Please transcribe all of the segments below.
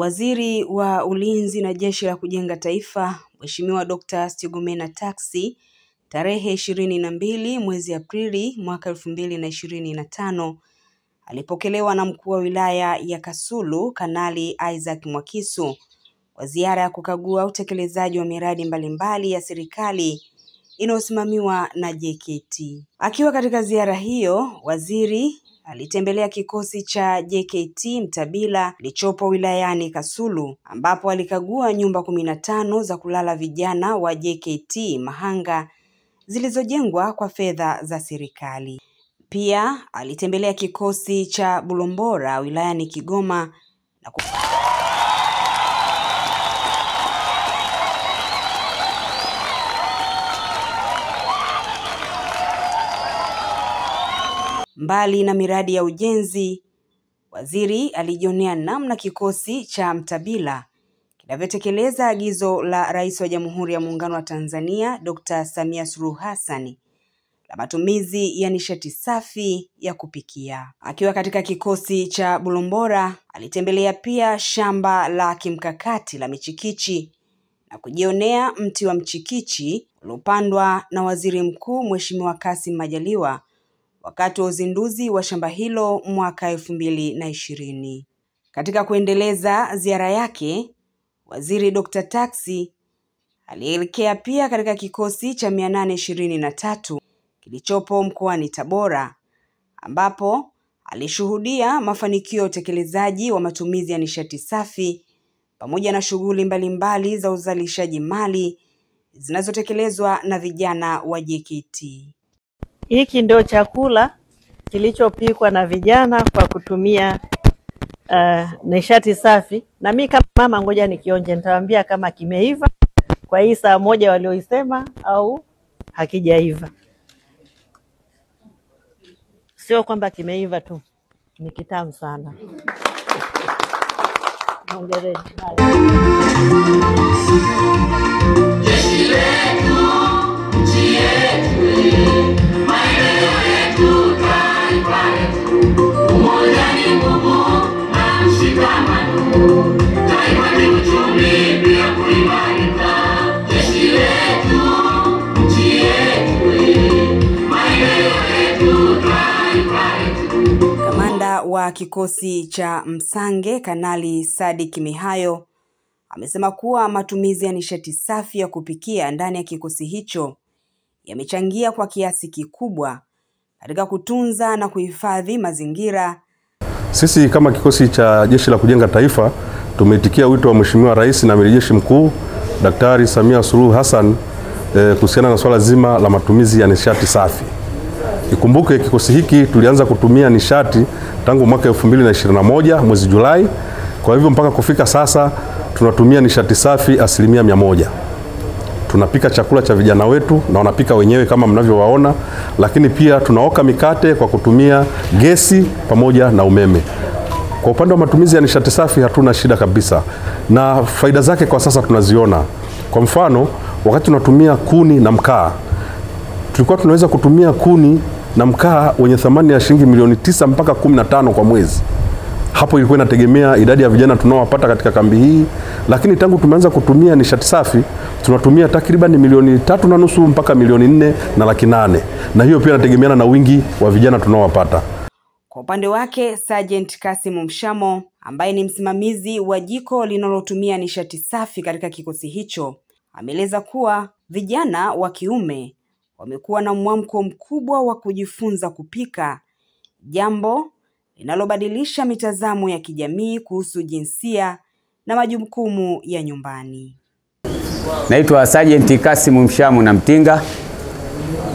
Waziri wa Ulinzi na Jeshi la Kujenga Taifa, Mheshimiwa Dr. Stergomena Tax, tarehe 22 mwezi Aprili mwaka 2025 alipokelewa na mkuu wa wilaya ya Kasulu, Kanali Isaac Mwakisu, kwa ziara ya kukagua utekelezaji wa miradi mbalimbali ya serikali inayosimamiwa na JKT. Akiwa katika ziara hiyo, waziri alitembelea kikosi cha JKT Mtabila kilichopo wilayani Kasulu, ambapo alikagua nyumba 15 za kulala vijana wa JKT Mahanga zilizojengwa kwa fedha za serikali. Pia alitembelea kikosi cha Bulombora wilayani Kigoma na mbali na miradi ya ujenzi, waziri alijionea namna kikosi cha Mtabila kinavyotekeleza agizo la Rais wa Jamhuri ya Muungano wa Tanzania Dr. Samia Suluhu Hassan la matumizi ya nishati safi ya kupikia. Akiwa katika kikosi cha Bulombora, alitembelea pia shamba la kimkakati la michikichi na kujionea mti wa mchikichi uliopandwa na Waziri Mkuu Mheshimiwa Kassim Majaliwa wakati wa uzinduzi wa shamba hilo mwaka 2020. Katika kuendeleza ziara yake, Waziri Dr. Tax alielekea pia katika kikosi cha 823 kilichopo mkoani Tabora, ambapo alishuhudia mafanikio ya utekelezaji wa matumizi ya nishati safi pamoja na shughuli mbalimbali za uzalishaji mali zinazotekelezwa na vijana wa JKT. Hiki ndio chakula kilichopikwa na vijana kwa kutumia nishati safi, na mimi kama mama ngoja nikionje, nitawaambia kama kimeiva kwa hii saa moja walioisema au hakijaiva. Sio kwamba kimeiva tu, ni kitamu sana. Hongereni. Jeshi letu, nchi yetu, maendeleo yetu, taifa letu, umoja ni nguvu na mshikamano, taifa ni uchumi pia kuimarika. Jeshi letu, nchi yetu, maendeleo yetu, taifa letu. Kamanda wa kikosi cha Msange, Kanali Sadik Mihayo, amesema kuwa matumizi ya nishati safi ya kupikia ndani ya kikosi hicho yamechangia kwa kiasi kikubwa katika kutunza na kuhifadhi mazingira. Sisi kama kikosi cha Jeshi la Kujenga Taifa tumeitikia wito wa Mheshimiwa Rais na Amiri Jeshi Mkuu Daktari Samia Suluhu Hassan kuhusiana na swala zima la matumizi ya nishati safi. Ikumbuke kikosi hiki tulianza kutumia nishati tangu mwaka 2021 mwezi Julai. Kwa hivyo mpaka kufika sasa tunatumia nishati safi 100%. Tunapika chakula cha vijana wetu na wanapika wenyewe kama mnavyowaona, lakini pia tunaoka mikate kwa kutumia gesi pamoja na umeme. Kwa upande wa matumizi ya nishati safi hatuna shida kabisa, na faida zake kwa sasa tunaziona. Kwa mfano, wakati tunatumia kuni na mkaa, tulikuwa tunaweza kutumia kuni na mkaa wenye thamani ya shilingi milioni 9 mpaka 15 kwa mwezi. Hapo ilikuwa inategemea idadi ya vijana tunaowapata katika kambi hii, lakini tangu tumeanza kutumia nishati safi tunatumia takriban milioni 3.5 mpaka milioni 4.8, na hiyo pia inategemeana na wingi wa vijana tunaowapata. Kwa upande wake, Sergeant Kassim Mshamo, ambaye ni msimamizi wa jiko linalotumia nishati safi katika kikosi hicho, ameeleza kuwa vijana wa kiume wamekuwa na mwamko mkubwa wa kujifunza kupika, jambo linalobadilisha mitazamo ya kijamii kuhusu jinsia na majukumu ya nyumbani. Naitwa Sergeant Kassim Mshamo na Mtinga,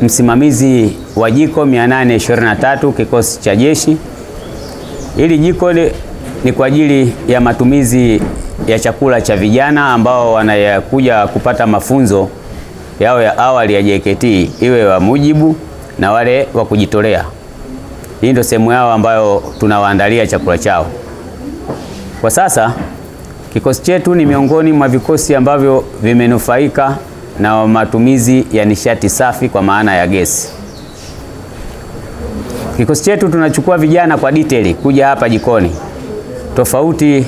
msimamizi wa jiko 823 kikosi cha jeshi. Hili jiko ni kwa ajili ya matumizi ya chakula cha vijana ambao wanakuja kupata mafunzo yao ya awali ya JKT, iwe wa mujibu na wale wa kujitolea. Hii ndio sehemu yao ambayo tunawaandalia chakula chao. Kwa sasa kikosi chetu ni miongoni mwa vikosi ambavyo vimenufaika na matumizi ya nishati safi kwa maana ya gesi. Kikosi chetu tunachukua vijana kwa detail kuja hapa jikoni. Tofauti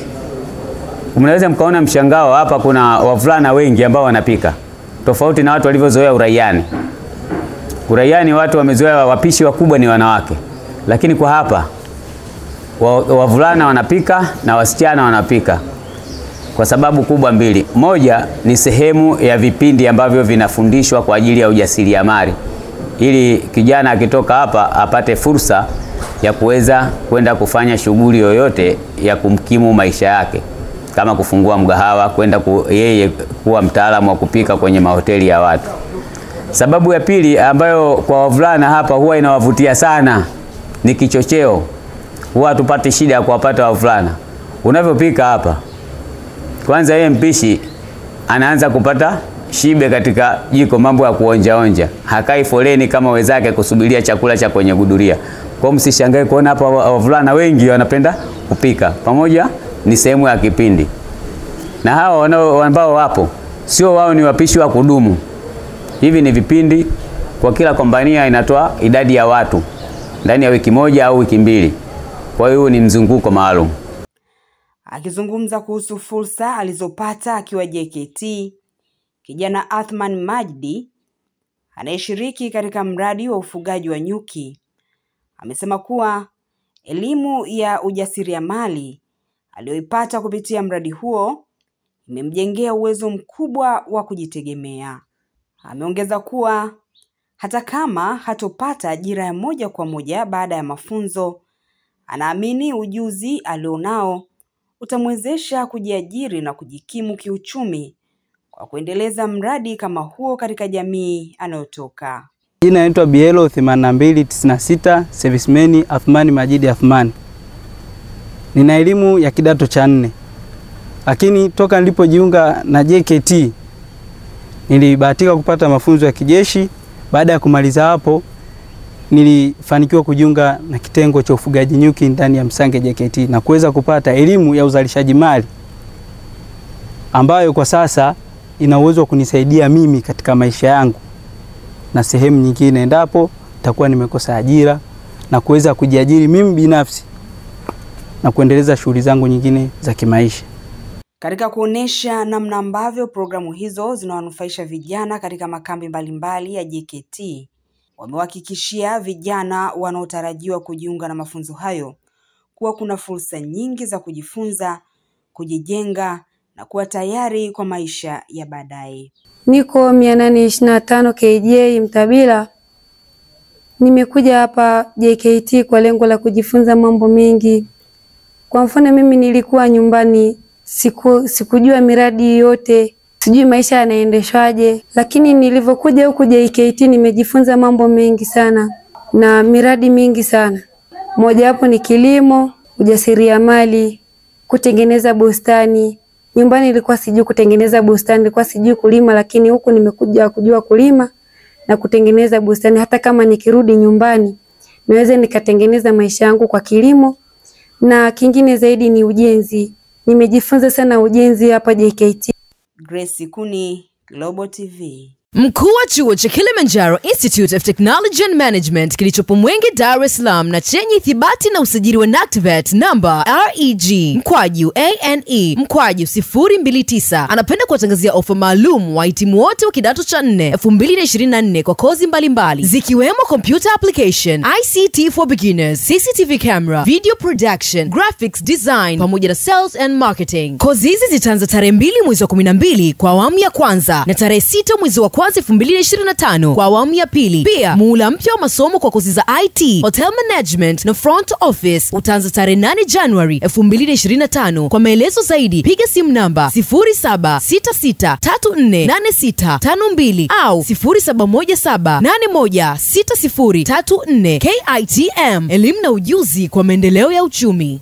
Mnaweza mkaona mshangao hapa, kuna wavulana wengi ambao wanapika, tofauti na watu walivyozoea uraiani. Uraiani watu wamezoea wapishi wakubwa ni wanawake, lakini kwa hapa wavulana wanapika na wasichana wanapika kwa sababu kubwa mbili. Moja ni sehemu ya vipindi ambavyo vinafundishwa kwa ajili ya ujasiriamali, ili kijana akitoka hapa apate fursa ya kuweza kwenda kufanya shughuli yoyote ya kumkimu maisha yake, kama kufungua mgahawa, kwenda yeye kuwa mtaalamu wa kupika kwenye mahoteli ya watu. Sababu ya pili ambayo kwa wavulana hapa huwa inawavutia sana ni kichocheo. Huwa tupate shida ya kuwapata wavulana. Unavyopika hapa, kwanza yeye mpishi anaanza kupata shibe katika jiko, mambo ya kuonja. Hakai foleni kama wenzake kusubiria chakula cha kwenye guduria. Kwa msishangae kuona hapa wavulana wengi wanapenda kupika. Pamoja ni sehemu ya kipindi. Na hao ambao wapo sio wao ni wapishi wa kudumu. Hivi ni vipindi, kwa kila kompania inatoa idadi ya watu ndani ya wiki moja au wiki mbili. Kwa hiyo ni mzunguko maalum. Akizungumza kuhusu fursa alizopata akiwa JKT, kijana Athman Majdi anayeshiriki katika mradi wa ufugaji wa nyuki amesema kuwa elimu ya ujasiriamali aliyoipata kupitia mradi huo imemjengea uwezo mkubwa wa kujitegemea. Ameongeza kuwa hata kama hatopata ajira ya moja kwa moja baada ya mafunzo, anaamini ujuzi alionao utamwezesha kujiajiri na kujikimu kiuchumi kwa kuendeleza mradi kama huo katika jamii anayotoka. Jina naitwa Bielo 8296, serviceman Athmani Majidi Athmani. Nina elimu ya kidato cha 4. Lakini toka nilipojiunga na JKT nilibahatika kupata mafunzo ya kijeshi. Baada ya kumaliza hapo nilifanikiwa kujiunga na kitengo cha ufugaji nyuki ndani ya Msange JKT na kuweza kupata elimu ya uzalishaji mali ambayo kwa sasa ina uwezo wa kunisaidia mimi katika maisha yangu na sehemu nyingine endapo nitakuwa nimekosa ajira, na kuweza kujiajiri mimi binafsi na kuendeleza shughuli zangu nyingine za kimaisha. Katika kuonesha namna ambavyo programu hizo zinawanufaisha vijana katika makambi mbalimbali ya JKT, wamewahakikishia vijana wanaotarajiwa kujiunga na mafunzo hayo kuwa kuna fursa nyingi za kujifunza, kujijenga na kuwa tayari kwa maisha ya baadaye. Niko 825 KJ Mtabila. Nimekuja hapa JKT kwa lengo la kujifunza mambo mengi. Kwa mfano mimi nilikuwa nyumbani, sikujua miradi yote, sijui maisha yanaendeshwaje, lakini nilivyokuja huku JKT nimejifunza mambo mengi sana na miradi mingi sana. Moja hapo ni kilimo, ujasiriamali, kutengeneza bustani. Nyumbani nilikuwa sijui kutengeneza bustani, nilikuwa sijui kulima, lakini huku nimekuja kujua kulima na kutengeneza bustani. Hata kama nikirudi nyumbani naweza nikatengeneza maisha yangu kwa kilimo. Na kingine zaidi ni ujenzi. Nimejifunza sana ujenzi hapa JKT. Grace Kuni, Global TV. Mkuu wa chuo cha Kilimanjaro Institute of Technology and Management kilichopo Mwenge, Dar es Salaam na chenye ithibati na usajili wa NACTVET namba REG/ANE/029 anapenda kuwatangazia ofa maalum wahitimu wote wa kidato cha 4 2024 kwa kozi mbalimbali zikiwemo computer application, ICT for beginners, CCTV camera, video production, graphics design pamoja na sales and marketing. Kozi hizi zitaanza tarehe 2 mwezi wa 12 kwa awamu ya kwanza na tarehe 6 mwezi wa 2025 kwa awamu ya pili. Pia muhula mpya wa masomo kwa kozi za IT, hotel management na front office utaanza tarehe 8 January 2025. Kwa maelezo zaidi piga simu namba 0766348652 au 0717816034. KITM, elimu na ujuzi kwa maendeleo ya uchumi.